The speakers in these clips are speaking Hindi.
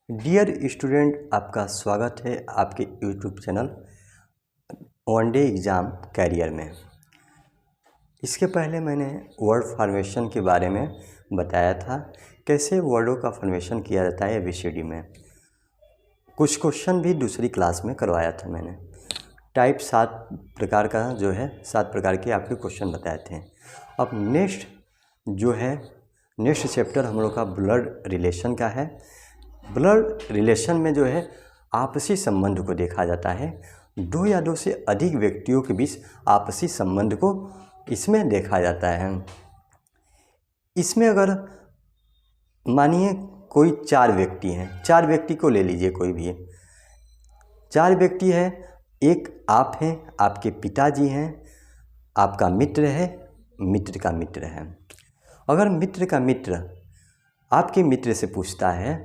डियर स्टूडेंट, आपका स्वागत है आपके YouTube channel one day exam career में। इसके पहले मैंने वर्ड फॉर्मेशन के बारे में बताया था, कैसे वर्डों का फॉर्मेशन किया जाता है ABCD में। कुछ क्वेश्चन भी दूसरी क्लास में करवाया था मैंने। टाइप 7 प्रकार का जो है 7 प्रकार के आपके क्वेश्चन बताए थे। अब नेक्स्ट चैप्टर हम लोग का ब्लड रिलेशन का है। ब्लड रिलेशन में जो है आपसी संबंध को देखा जाता है। दो या दो से अधिक व्यक्तियों के बीच आपसी संबंध को इसमें देखा जाता है। इसमें अगर मानिए कोई 4 व्यक्ति हैं, 4 व्यक्ति को ले लीजिए, कोई भी 4 व्यक्ति है। एक आप हैं, आपके पिताजी हैं, आपका मित्र है, मित्र का मित्र है। अगर मित्र का मित्र आपके मित्र से पूछता है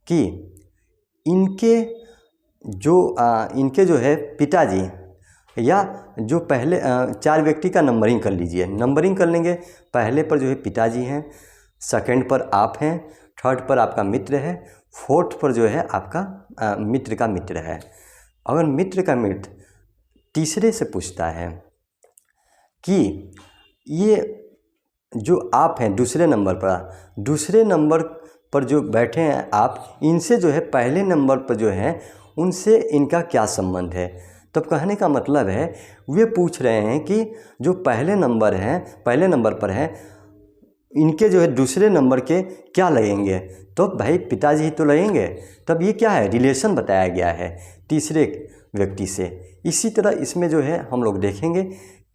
कि इनके जो है पिताजी, या जो पहले 4 व्यक्ति का नंबरिंग कर लीजिए, नंबरिंग कर लेंगे। पहले पर जो है पिताजी हैं, सेकंड पर आप हैं, थर्ड पर आपका मित्र है, फोर्थ पर जो है आपका मित्र का मित्र है। अगर मित्र का मित्र तीसरे से पूछता है कि ये जो आप हैं दूसरे नंबर पर जो बैठे हैं आप, इनसे जो है पहले नंबर पर जो है उनसे इनका क्या संबंध है। तब कहने का मतलब है वे पूछ रहे हैं कि जो पहले नंबर पर हैं इनके जो है दूसरे नंबर के क्या लगेंगे। तो भाई पिताजी ही तो लगेंगे। तब ये क्या है, रिलेशन बताया गया है तीसरे व्यक्ति से। इसी तरह इसमें जो है हम लोग देखेंगे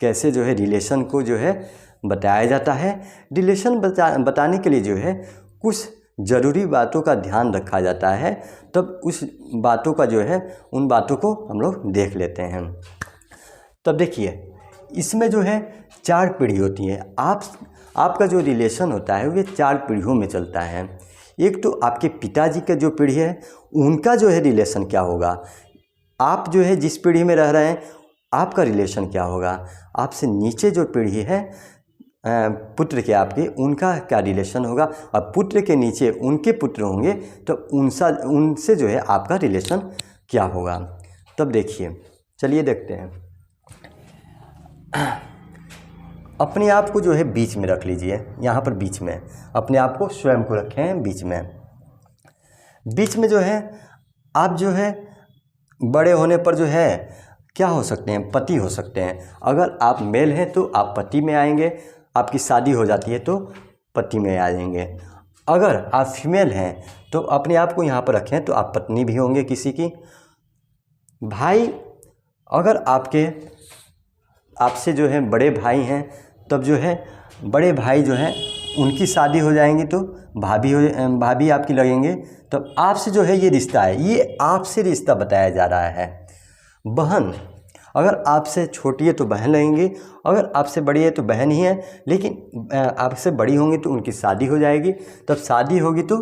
कैसे जो है रिलेशन को जो है बताया जाता है। रिलेशन बताने के लिए जो है कुछ ज़रूरी बातों का ध्यान रखा जाता है। तब उस बातों का जो है उन बातों को हम लोग देख लेते हैं। तब देखिए इसमें जो है 4 पीढ़ी होती है। आपका जो रिलेशन होता है वो 4 पीढ़ियों में चलता है। एक तो आपके पिताजी का जो पीढ़ी है उनका जो है रिलेशन क्या होगा। आप जो है जिस पीढ़ी में रह रहे हैं आपका रिलेशन क्या होगा। आपसे नीचे जो पीढ़ी है पुत्र के आपके, उनका क्या रिलेशन होगा। और पुत्र के नीचे उनके पुत्र होंगे तो उनसे जो है आपका रिलेशन क्या होगा। तब देखिए, चलिए देखते हैं। अपने आप को जो है बीच में रख लीजिए, यहाँ पर बीच में अपने आप को स्वयं को रखें बीच में जो है आप जो है बड़े होने पर जो है क्या हो सकते हैं, पति हो सकते हैं। अगर आप मेल हैं तो आप पति में आएंगे, आपकी शादी हो जाती है तो पति में आ जाएंगे। अगर आप फीमेल हैं तो अपने आप को यहाँ पर रखें तो आप पत्नी भी होंगे किसी की। भाई, अगर आपसे जो है बड़े भाई हैं तब जो है बड़े भाई जो हैं उनकी शादी हो जाएंगी तो भाभी आपकी लगेंगे। तब आपसे जो है ये रिश्ता है, ये आपसे रिश्ता बताया जा रहा है। बहन, अगर आपसे छोटी है तो बहन लगेंगी, अगर आपसे बड़ी है तो बहन ही है, लेकिन आपसे बड़ी होंगी तो उनकी शादी हो जाएगी। तब शादी होगी तो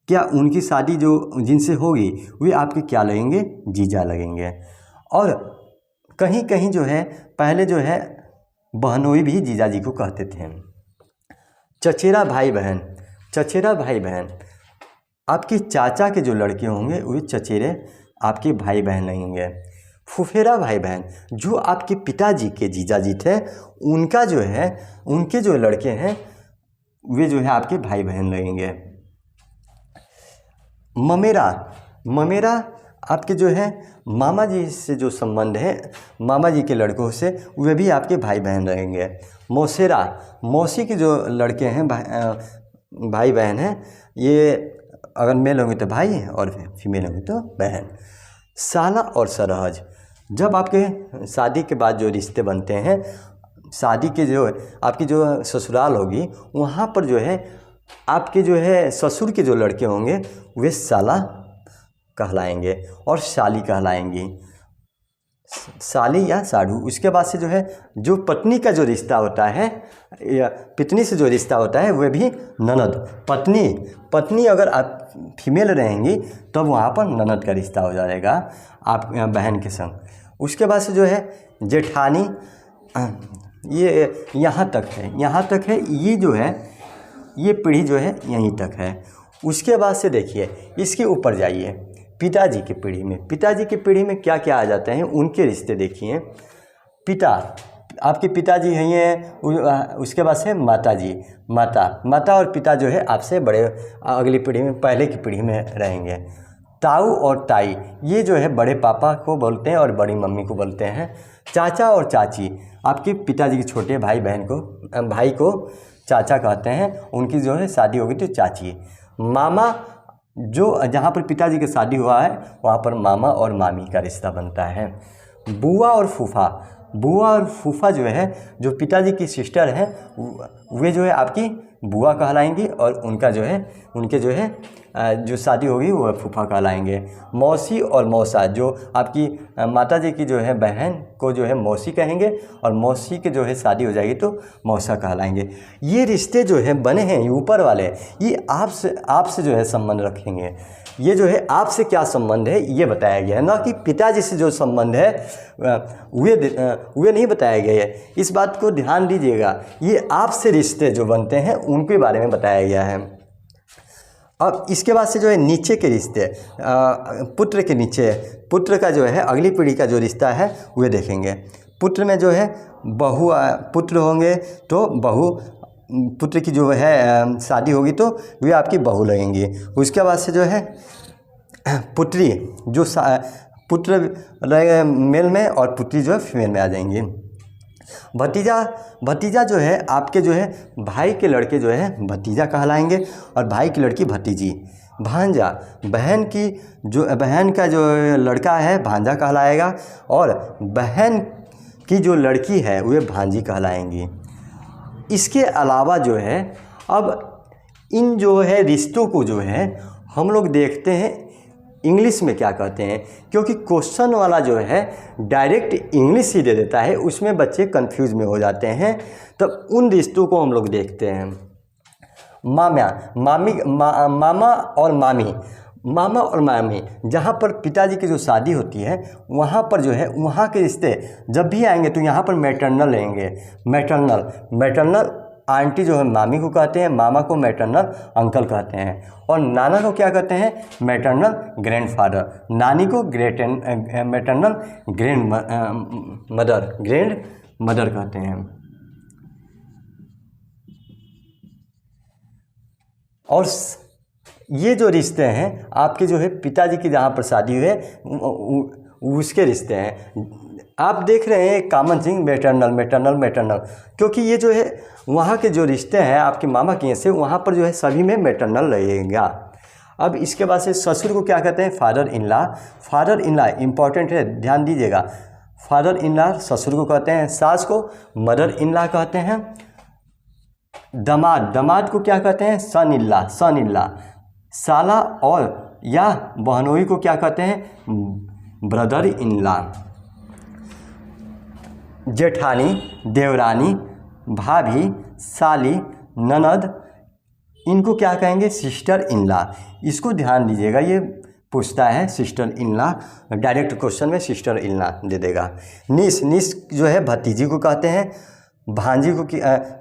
क्या उनकी शादी जो जिनसे होगी वे आपके क्या लगेंगे, जीजा लगेंगे। और कहीं कहीं जो है पहले जो है बहनोई भी जीजा जी को कहते थे। चचेरा भाई बहन, आपके चाचा के जो लड़के होंगे वे चचेरे आपके भाई बहन लगेंगे। फुफेरा भाई बहन, जो आपके पिताजी के जीजा जी थे उनका जो है उनके जो लड़के हैं वे जो है आपके भाई बहन लगेंगे। ममेरा आपके जो है मामा जी से जो संबंध है, मामा जी के लड़कों से, वे भी आपके भाई बहन रहेंगे। मौसी के जो लड़के हैं भाई बहन हैं, ये अगर मेल होंगे तो भाई और फीमेल होंगे तो बहन। साला और सरहज, जब आपके शादी के बाद जो रिश्ते बनते हैं, शादी के जो आपकी जो ससुराल होगी वहाँ पर जो है आपके जो है ससुर के जो लड़के होंगे वे साला कहलाएंगे और शाली कहलाएंगी, साली या साढ़ू। उसके बाद से जो है जो पत्नी का जो रिश्ता होता है या पितनी से जो रिश्ता होता है वह भी ननद। पत्नी अगर आप फीमेल रहेंगी तब वहाँ पर ननद का रिश्ता हो जाएगा आप बहन के संग। उसके बाद से जो है जेठानी, ये यहाँ तक है, ये जो है ये पीढ़ी जो है यहीं तक है। उसके बाद से देखिए इसके ऊपर जाइए, पिताजी की पीढ़ी में, पिताजी की पीढ़ी में क्या क्या आ जाते हैं उनके रिश्ते देखिए। पिता, आपके पिताजी हैं, उसके बाद से माता जी, माता और पिता जो है आपसे बड़े, अगली पीढ़ी में, पहले की पीढ़ी में रहेंगे। ताऊ और ताई, ये जो है बड़े पापा को बोलते हैं और बड़ी मम्मी को बोलते हैं। चाचा और चाची, आपके पिताजी के छोटे भाई बहन को, भाई को चाचा कहते हैं, उनकी जो है शादी होगी तो चाची। मामा, जो जहाँ पर पिताजी की शादी हुआ है वहाँ पर मामा और मामी का रिश्ता बनता है। बुआ और फूफा, बुआ और फूफा जो है, जो पिताजी की सिस्टर हैं, वे जो है आपकी बुआ कहलाएंगी और उनका जो है, उनके जो है जो शादी होगी वो फूफा कहलाएंगे। मौसी और मौसा, जो आपकी माताजी की जो है बहन को जो है मौसी कहेंगे और मौसी के जो है शादी हो जाएगी तो मौसा कहलाएंगे। ये रिश्ते जो है बने हैं, ये ऊपर वाले, ये आपसे जो है संबंध रखेंगे। ये जो है आपसे क्या संबंध है ये बताया गया है, ना कि पिताजी से जो संबंध है वे नहीं बताया गया है। इस बात को ध्यान दीजिएगा, ये आपसे रिश्ते जो बनते हैं उनके बारे में बताया गया है। अब इसके बाद से जो है नीचे के रिश्ते, पुत्र के नीचे, पुत्र का जो है अगली पीढ़ी का जो रिश्ता है वे देखेंगे। पुत्र में जो है बहू, पुत्र होंगे तो बहू, पुत्र की जो है शादी होगी तो वे आपकी बहू लगेंगी। उसके बाद से जो है पुत्री, जो पुत्र रहेगा मेल में और पुत्री जो है फीमेल में आ जाएंगी। भतीजा जो है आपके जो है भाई के लड़के जो है भतीजा कहलाएंगे और भाई की लड़की भतीजी। भांजा, बहन की जो, बहन का जो लड़का है भांजा कहलाएगा और बहन की जो लड़की है वे भांजी कहलाएंगी। इसके अलावा जो है अब इन जो है रिश्तों को जो है हम लोग देखते हैं इंग्लिश में क्या कहते हैं, क्योंकि क्वेश्चन वाला जो है डायरेक्ट इंग्लिश ही दे देता है, उसमें बच्चे कंफ्यूज में हो जाते हैं। तब उन रिश्तों को हम लोग देखते हैं। मामा और मामी, मामा और मामी, जहाँ पर पिताजी की जो शादी होती है वहाँ पर जो है वहाँ के रिश्ते जब भी आएंगे तो यहाँ पर मैटरनल लेंगे। मैटरनल आंटी जो है मामी को कहते हैं, मामा को मैटरनल अंकल कहते हैं और नाना को क्या कहते हैं, मैटरनल ग्रैंडफादर, नानी को मैटरनल ग्रैंड मदर कहते हैं। और ये जो रिश्ते हैं आपके जो है पिताजी की जहाँ पर शादी हुई है उसके रिश्ते हैं। आप देख रहे हैं कॉमन थिंग मैटरनल, क्योंकि ये जो है वहाँ के जो रिश्ते हैं आपके मामा के से, वहाँ पर जो है सभी में मैटरनल रहेगा। अब इसके बाद से ससुर को क्या कहते हैं, फादर इन लॉ इम्पॉर्टेंट है, ध्यान दीजिएगा। फादर इन लॉ ससुर को कहते हैं। सास को मदर इन लॉ कहते हैं। दामाद को क्या कहते हैं, सन इन लॉ। साला और या बहनोई को क्या कहते हैं, ब्रदर इन लॉ। जेठानी, देवरानी, भाभी, साली, ननद, इनको क्या कहेंगे, सिस्टर इन लॉ। इसको ध्यान दीजिएगा, ये पूछता है sister in law, direct question में सिस्टर इन लॉ दे देगा। निस जो है भतीजी को कहते हैं, भांजी को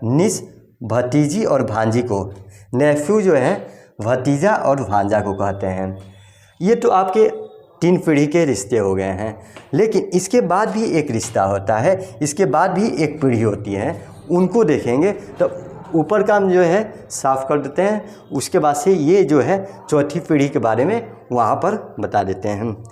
निस भतीजी और भांजी को। नेफ्यू जो है भतीजा और भांजा को कहते हैं। ये तो आपके 3 पीढ़ी के रिश्ते हो गए हैं, लेकिन इसके बाद भी एक रिश्ता होता है, इसके बाद भी एक पीढ़ी होती है, उनको देखेंगे। तो ऊपर का हम जो है साफ कर देते हैं, उसके बाद से ये जो है चौथी पीढ़ी के बारे में वहाँ पर बता देते हैं हम।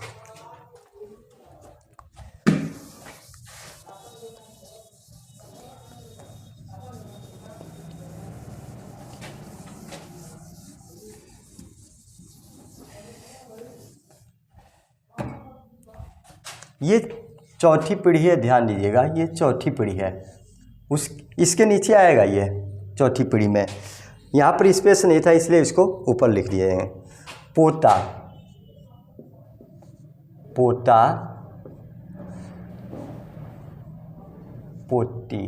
ये चौथी पीढ़ी है, ध्यान दीजिएगा, ये चौथी पीढ़ी है। इसके नीचे आएगा ये चौथी पीढ़ी में। यहाँ पर स्पेस नहीं था इसलिए इसको ऊपर लिख दिए हैं। पोता, पोती,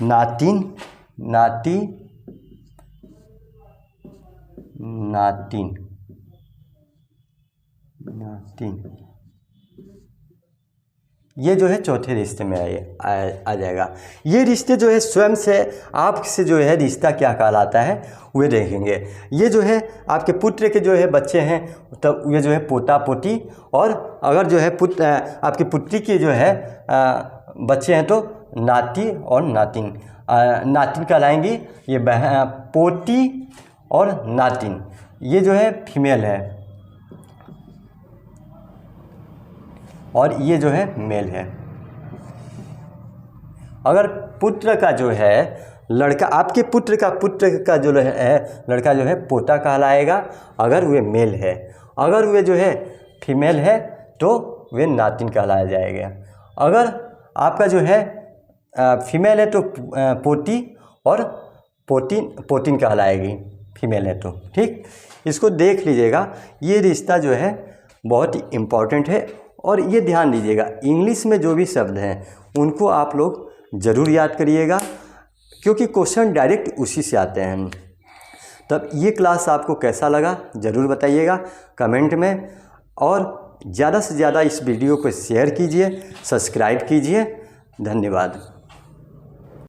नातिन, ये जो है चौथे रिश्ते में आ जाएगा। ये रिश्ते जो है स्वयं से आपसे जो है रिश्ता क्या कहलाता है वे देखेंगे। ये जो है आपके पुत्र के जो है बच्चे हैं तब ये जो है पोता पोती, और अगर जो है आपकी पुत्री के जो है बच्चे हैं तो नाती और नातिन नातिन कहलाएंगी। ये पोती और नातिन ये जो है फीमेल है और ये जो है मेल है। अगर पुत्र का जो है लड़का, आपके पुत्र का जो है लड़का जो है पोता कहलाएगा अगर वे मेल है। अगर वे जो है फीमेल है तो वे नातिन कहलाया जाएगा। अगर आपका जो है फीमेल है तो पोती और पोतिन कहलाएगी, फीमेल है तो। ठीक, इसको देख लीजिएगा। ये रिश्ता जो है बहुत ही इम्पॉर्टेंट है और ये ध्यान दीजिएगा, इंग्लिश में जो भी शब्द हैं उनको आप लोग ज़रूर याद करिएगा, क्योंकि क्वेश्चन डायरेक्ट उसी से आते हैं। तब ये क्लास आपको कैसा लगा ज़रूर बताइएगा कमेंट में, और ज़्यादा से ज़्यादा इस वीडियो को शेयर कीजिए, सब्सक्राइब कीजिए। धन्यवाद।